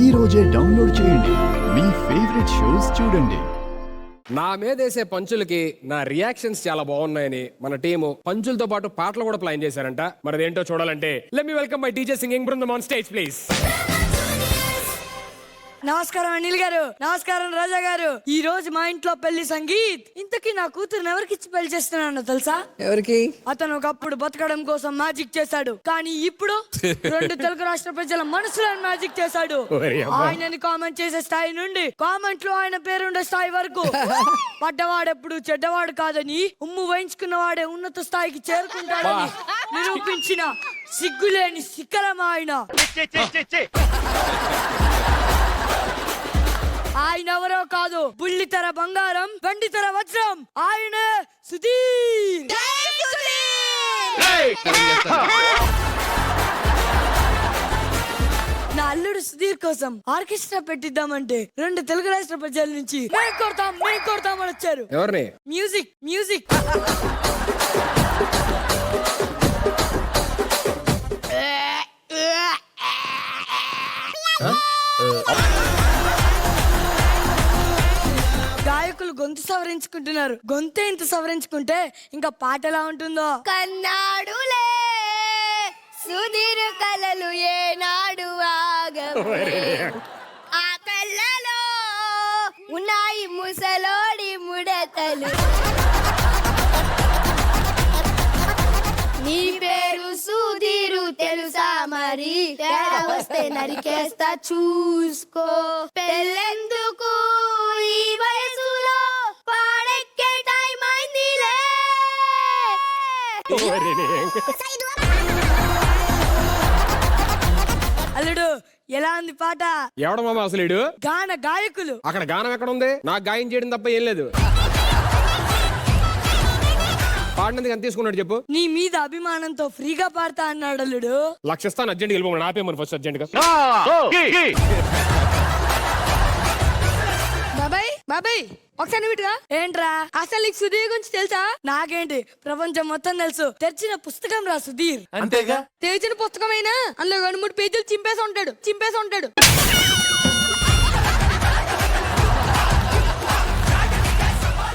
ఈ రోజే డౌన్లోడ్ చేయండి. మీ ఫేవరెట్ షోస్ చూడండి. నా మీదేసే పంచులకి నా రియాక్షన్స్ చాలా బాగున్నాయని మన టీము పంచులతో పాటు పాటలు కూడా ప్లాన్ చేశారంట. మరి అదేంటో చూడాలంటే let me welcome my DJ singing బృందం ఆన్ స్టేజ్ ప్లీజ్. నమస్కారం అనిల్ గారు. నమస్కారం రాజా గారు. ఈ రోజు మా ఇంట్లో పెళ్లి సంగీత్. ఇంతకీ నా కూతురుని ఎవరికి ఇచ్చి పెళ్లి చేస్తున్నానో తెలుసా? ఎవరికి? అతను ఒకప్పుడు బతకడం కోసం మ్యాజిక్ చేశాడు, కానీ ఇప్పుడు 2 తెలుగు రాష్ట్ర ప్రజల మనసులో మ్యాజిక్ చేశాడు. ఆయనని కామెంట్ చేసే స్థాయి నుండి కామెంట్ లో ఆయన పేరుండే స్థాయి వరకు పడ్డవాడెప్పుడు చెడ్డవాడు కాదని, ఉమ్ము వేయించుకున్న వాడే ఉన్నత స్థాయికి చేరుకుంటాడని నిరూపించిన సిగ్గులేని శిఖరం ఆయన. ఆయన ఎవరో కాదు, బుల్లితెర బంగారం, వెండితెర వజ్రం, ఆయనే సుధీర్. నా అల్లుడు సుధీర్ కోసం ఆర్కెస్ట్రా పెట్టిద్దామంటే 2 తెలుగు రాష్ట్ర ప్రజల నుంచి మేము కొడతాం అని వచ్చారు. ఎవరిని? మ్యూజిక్ మ్యూజిక్ గాయకులు గొంతు సవరించుకుంటున్నారు. గొంతే ఇంత సవరించుకుంటే ఇంకా పాట ఎలా ఉంటుందో. కన్నాడులే సుధీర్ కలలు ఏనాడు ఆగవే, ఆ కళ్ళలో ఉన్నాయి ముసలోడి ముడతలు. నీ పేరు సుధీరు తెలుసా మరి, తేడా వస్తే నరికేస్తా చూసుకో. పెళ్ళెందుకు ఈ వయసులో, పాడెక్కే టైం అయిందిలే. అల్లుడు ఎలా ఉంది పాట? ఎవడ మామ అసలు ఈడు? గాన గాయకులు. అక్కడ గానం ఎక్కడ ఉంది? నాకు గాయం చేయడం తప్ప ఏం లేదు. పాడినందుకు ఎంత తీసుకున్నాడు చెప్పు? నీ మీద అభిమానంతో ఫ్రీగా పాడతా అన్నాడు అల్లుడు. లక్షిస్తాను, అర్జెంట్ వెళ్ళిపోమని ఆపేమని ఫస్ట్ అర్జెంట్ గా. బాబాయ్ ఒకసారి విటుగా. ఏంట్రా అసలు నీకు సుధీర్ గురించి తెలుసా? నాకేంటి, ప్రపంచం మొత్తం తెలుసు. తెరిచిన పుస్తకం రా సుధీర్. అంతేగా? తెరిచిన పుస్తకమైనా అందులో 2-3 పేజీలు చింపేసి ఉంటాడు.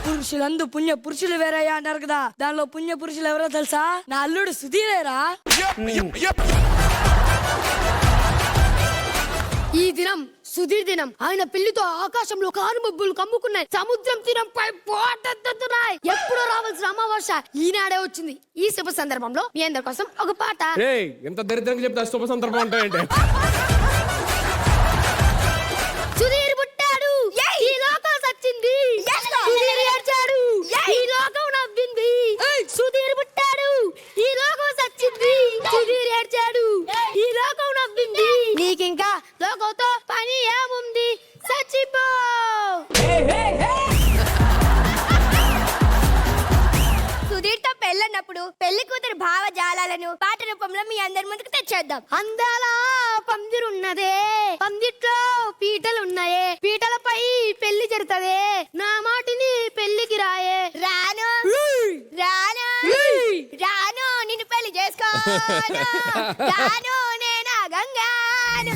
పురుషులందు పుణ్య పురుషులు వేరయ్యా అంటారు కదా, దానిలో పుణ్య పురుషులు ఎవరో తెలుసా? నా అల్లుడు సుధీరేరా. ఈ దినం సుధీర్ దినం. ఆయన పెళ్లితో ఆకాశంలో కారు మబ్బులు కమ్ముకున్నాయి, సముద్రం తీరంపై పోటెత్తుతున్నాయి. ఎప్పుడో రావాల్సిన అమావాస్య ఈనాడే వచ్చింది. ఈ శుభ సందర్భంలో మీ అందరి కోసం ఒక పాట. ఎంత దరిద్రంగా చెప్తే శుభ సందర్భం ఉంటాయంటే. సుధీర్ పుట్టాడు, ఈ లోకం సచ్చింది. సుధీర్ ఏడ్చాడు, ఈ లోకం నవ్వింది. సుధీర్ పుట్టాడు, ఈ లోకం సచ్చింది. సుధీర్ ఏడ్చాడు, ఈ లోకం నవ్వింది. నీకింకా లోకంతో పని ఏముంది, సచ్చిపో. సుధీర్ తో పెళ్ళన్నప్పుడు పెళ్లి కూతురు భావజాలాలను పాట రూపంలో మీ అందరి ముందుకు తెచ్చేద్దాం. అందాల పందిరున్నదే, పందిట్లో పీటలున్నాయే, పీటలపై పెళ్లి జరుగుతదే. నా మాటిని పెళ్లికి రాయే. రాను నిన్ను పెళ్లి చేసుకోను. రాను నేనా గంగాను.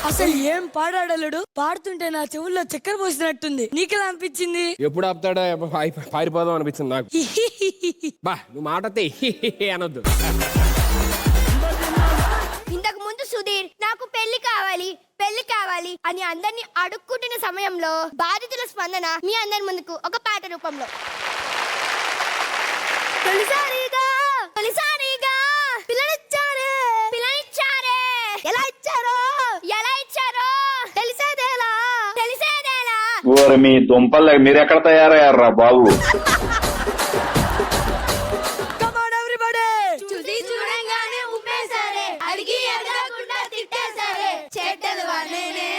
అసలు ఏం పాడాడలుడు? పాడుతుంటే నా చెవుల్లో చక్కెర పోసినట్టుంది. నీకెలా అనిపించింది? ఎప్పుడు ఆపుతాడో పారిపోదాం అనిపించింది నాకు. బా నువ్వు మాట అనొద్దు. ఇంతకు ముందు సుధీర్ నాకు పెళ్లి కావాలి అని అందరినీ అడుక్కుంటున్న సమయంలో బాధితుల స్పందన మీ అందరి ముందుకు ఒక పాట రూపంలో. తొలిసారిగా పిల్లనిచ్చారే, ఎలా ఇచ్చారో తెలిసేదేలా. ఓరి మీ దుంపలు మీరెక్కడ తయారయ్యారా బాబు? చూడంగానే ఉమ్మేశారే, అడిగి అడగకుండా తిట్టేశారే. చెడ్డలు వాళ్ళేనే,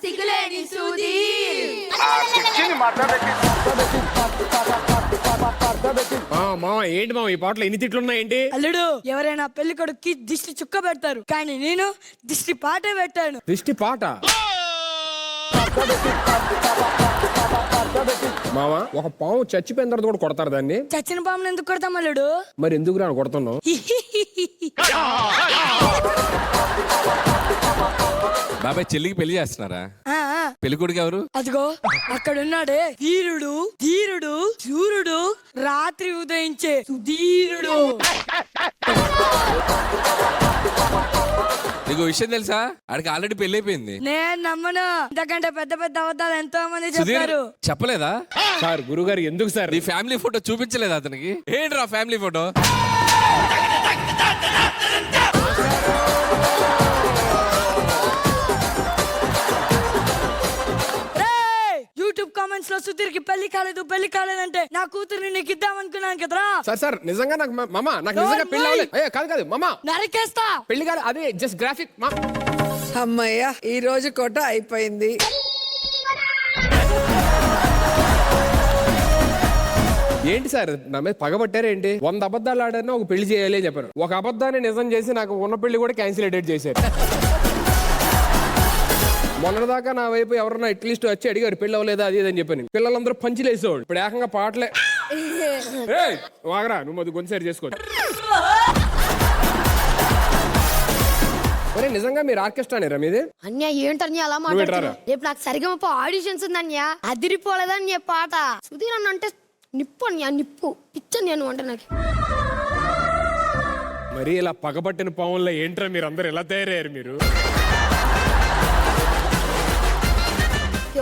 సిగ్గులేని సుధీర్. మామ ఏంటి మామ ఈ పాటలో ఎన్ని తిట్లున్నాయేంటి? అల్లుడు ఎవరైనా పెళ్లి కొడుక్కి దిష్టి చుక్క పెడతారు, కానీ నేను దిష్టి పాటే పెట్టాను. దిష్టి పాట? మామ ఒక పాము చచ్చిపోయిన తర్వాత కూడా కొడతారు దాన్ని. చచ్చిన పామును ఎందుకు కొడతాం అల్లుడు? మరి ఎందుకు రా కొడుతున్నావు? బాబాయ్ చెల్లికి పెళ్లి చేస్తున్నారా? ఆ, పెళ్లి కొడుకు ఎవరు? అదిగో అక్కడున్నాడే ధీరుడు ధీరుడు సూర్యుడు రాత్రి ఉదయించే సుధీరుడు. నీకు విషయం తెలుసా? ఆడికి ఆల్రెడీ పెళ్లి అయిపోయింది. నేను నమ్మను. ఇంతకంటే పెద్ద పెద్ద అబద్ధాలు ఎంతో మంది సుధీర్ చెప్పారు. చెప్పలేదా? సార్ గురుగారు ఎందుకు సార్? నీ ఫ్యామిలీ ఫోటో చూపించలేదా అతనికి? ఏంట్రా ఫ్యామిలీ ఫోటో? యూట్యూబ్ కామెంట్స్ లో సుధీర్ కి పెళ్లి కాలేదంటే నా కూతుర్ని నీకు ఇద్దాం అనుకున్నాను కదరా. సార్ నిజంగా నాకు మామ నాకు నిజంగా పెళ్లి అవ్వలేదు. అయ్యో కాదు మామ నరికేస్తా. పెళ్లి కాదు, అదే జస్ట్ గ్రాఫిక్. అమ్మయ్య ఈ రోజు కోట అయిపోయింది. ఏంటి సార్ నా మీద పగబట్టారు ఏంటి? 100 అబద్ధాలు ఆడారని ఒక పెళ్లి చేయాలి అని చెప్పారు. ఒక అబద్ధాన్ని నిజం చేసి నాకు ఉన్న పెళ్లి కూడా క్యాన్సిలేటెడ్ చేశారు. మొన్నటిదాకా నా వైపు ఎవరన్నా అట్లీస్ట్ వచ్చి అడిగారు పెళ్లి అవ్వలేదా అది అని చెప్పాను. పిల్లలందరూ పంచిలేసేవాడు. ఇప్పుడు ఏకంగా పాటలే. వాగరా నువ్వు అది గొంతుసేరు చేసుకోవచ్చు. ఒరే నిజంగా మీరు ఆర్కెస్ట్రా అనేరా మీది? అన్య ఏంటన్య అలా మాట్లాడుతున్నావు? రేపు నాకు సరిగమప ఆడిషన్స్ ఉందన్య. అదిరిపోలేదన్య పాట. సుధీర్ అన్న అంటే నిప్పు అన్య, నిప్పు పిచ్చని నేను అంటే నాకు. మరి ఇలా పగబట్టిన పావుల్లో ఏంట్రా మీరు అందరు ఎలా తయారయ్యారు మీరు?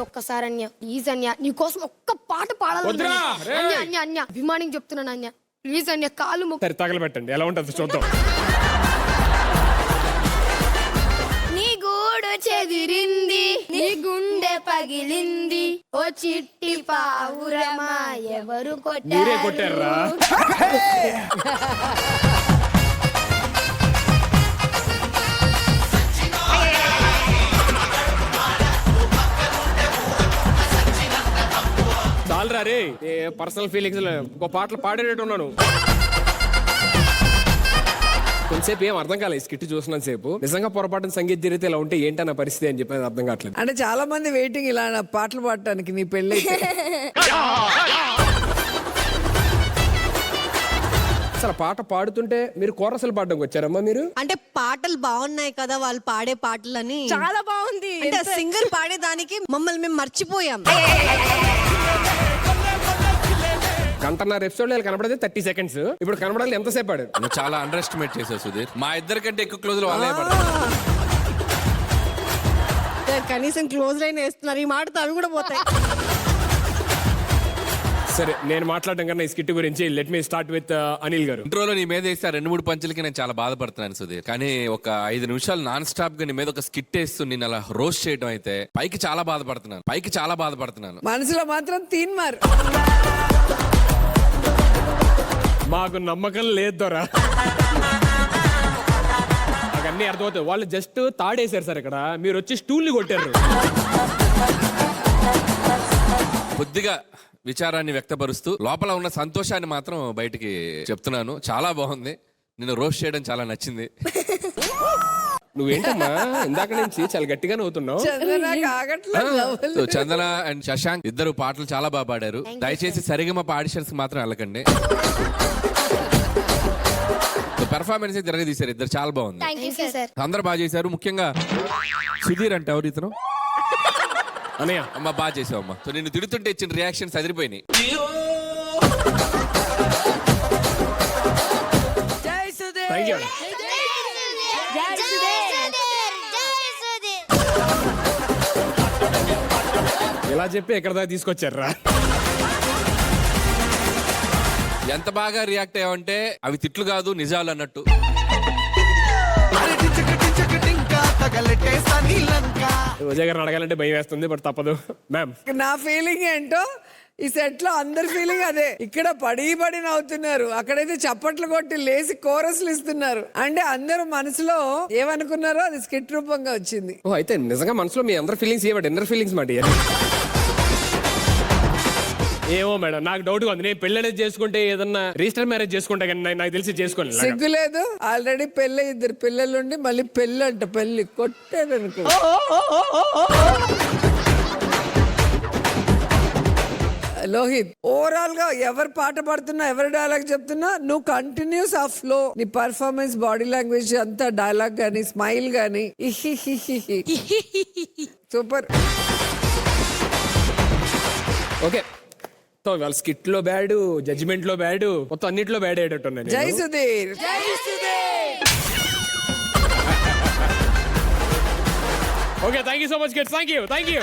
ఒక్కసారి అన్య ప్లీజ్ అన్య, నీ కోసం ఒక్క పాట పాడాలి. వద్దురా, రేయ్. అన్య అన్య అన్య అభిమానికి చెప్తున్నాను అన్య ప్లీజ్ అన్య, కాలు మొక్కు. సరే తగలబెట్టండి ఎలా ఉంటుంది చూద్దాం. నీ గూడు చెదిరింది, నీ గుండె పగిలింది, ఓ చిట్టి పావురమా ఎవరు మీరే కొట్టారు? కొట్టారా? చాలరా రే, పర్సనల్ ఫీలింగ్స్ ఒక పాటలు పాడేటట్టు ఉన్నాను. కొంతసేపు ఏం అర్థం కాలేదు స్కిట్ చూసినంత సేపు. నిజంగా పొరపాటున సంగీత జరిగితే ఇలా ఉంటే ఏంటన్న పరిస్థితి అని చెప్పి అర్థం కావట్లేదు. అంటే చాలా మంది వెయిటింగ్ ఇలా నా పాటలు పాడటానికి నీ పెళ్ళి. అసలు పాట పాడుతుంటే మీరు కోరసలు పాడడానికి వచ్చారమ్మా మీరు? అంటే పాటలు బాగున్నాయి కదా వాళ్ళు పాడే పాటలని. చాలా బాగుంది. అంటే సింగర్ పాడేదానికి మమ్మల్ని మేము మర్చిపోయాం. గంటన్నర ఎపిసోడ్ కనబడేది 30 సెకండ్స్. ఇప్పుడు కనబడాలి ఎంతసేపు ఆడారు? నువ్వు చాలా అండర్ ఎస్టిమేట్ చేసావు సుధీర్. మా ఇద్దరి కంటే ఎక్కువ క్లోజ్ వాళ్ళే పడతారు. కనీసం క్లోజ్ లైన్ వేస్తున్నారు, ఈ మాటతో అవి కూడా పోతాయి. సరే నేను మాట్లాడడం కన్నా ఈ స్కిట్ గురించి let me start with Anil గారు. ఇంట్రోలో నీ మీద వేస్తే 2-3 పంచులకి నేను చాలా బాధపడుతున్నాను సుధీర్. కానీ ఒక 5 నిమిషాలు నాన్ స్టాప్ గా నీ మీద ఒక స్కిట్ వేస్తూ నేను అలా రోస్ట్ చేయడం అయితే పైకి చాలా బాధపడుతున్నాను. మనసులో మాత్రం తీన్మార్. మాకు నమ్మకం లేదు దొరా. నాకు అన్ని అర్థమవుతాయి. వాళ్ళు జస్ట్ తాడేశారు సార్ ఇక్కడ, మీరు వచ్చి స్టూల్ని కొట్టారు. కొద్దిగా విచారాన్ని వ్యక్తపరుస్తూ లోపల ఉన్న సంతోషాన్ని మాత్రం బయటికి చెప్తున్నాను. చాలా బాగుంది. నిన్ను రోస్ట్ చేయడం చాలా నచ్చింది. నువ్వేంటమ్మా ఇందాక నుంచి చాలా గట్టిగా నవ్వుతున్నావు. సో చందన అండ్ శశాంక్ ఇద్దరు పాటలు చాలా బాగా పాడారు. దయచేసి సరిగమప ఆడిషన్స్ మాత్రం వెళ్ళకండి. పెర్ఫార్మెన్స్ జరగదీశారు ఇద్దరు, చాలా బాగుంది. Thank you sir. అందరూ బాగా చేశారు. ముఖ్యంగా సుధీర్ అంటే ఎవరు ఇతను? అనయ్య అమ్మ బాగా చేసావు అమ్మా. సో నిన్ను తిడుతుంటే ఇచ్చిన రియాక్షన్స్ అదిరిపోయినాయి. జై సుధీర్. Thank you. ఇలా చెప్పి ఎక్కడ దాకా తీసుకొచ్చారా? ఎంత బాగా రియాక్ట్ అయ్యావంటే అవి తిట్లు కాదు నిజాలు అన్నట్టు. విజయ్ గారిని అడగాలంటే భయం వేస్తుంది, బట్ తప్పదు. మ్యామ్ నా ఫీలింగ్ ఏంటో ఈ సెట్ లో అందరి ఫీలింగ్ అదే. ఇక్కడ పడి నవ్వుతున్నారు, అక్కడైతే చప్పట్లు కొట్టి లేసి కోరస్లు ఇస్తున్నారు. అంటే అందరూ మనసులో ఏమనుకున్నారో అది స్కిట్ రూపంగా వచ్చింది. ఓ అయితే నిజంగా మనసులో మీ అందరి ఫీలింగ్స్ ఏమంటే ఇన్నర్ ఫీలింగ్స్ మాట. ఏమో మేడం నాకు డౌట్ ఉంది. నేను పెళ్లి అనేది చేసుకుంటే ఏదన్నా రిజిస్టర్ మ్యారేజ్ చేసుకుంటా కానీ నాకు తెలిసి చేసుకోండి. సిగ్గు లేదు? ఆల్రెడీ పెళ్ళి 2 పిల్లలుండి మళ్ళీ పెళ్ళి అంట. పెళ్లి కొట్టాడు అనుకో. లోహిత్ ఓవరాల్ గా ఎవరు పాట పాడుతున్నా ఎవరు డైలాగ్ చెప్తున్నా నువ్వు కంటిన్యూస్ ఆ ఫ్లో నీ పర్ఫార్మెన్స్ బాడీ లాంగ్వేజ్ అంతా డైలాగ్ గానీ స్మైల్ గానీ సూపర్. ఓకే సో ఇవాళ స్కిట్ లో బ్యాడ్, జడ్జిమెంట్ లో బ్యాడ్, మొత్తం అన్నిట్లో బ్యాడ్ అయ్యేటట్టున్నాను. జై Sudheer. Okay thank you so much kids, thank you.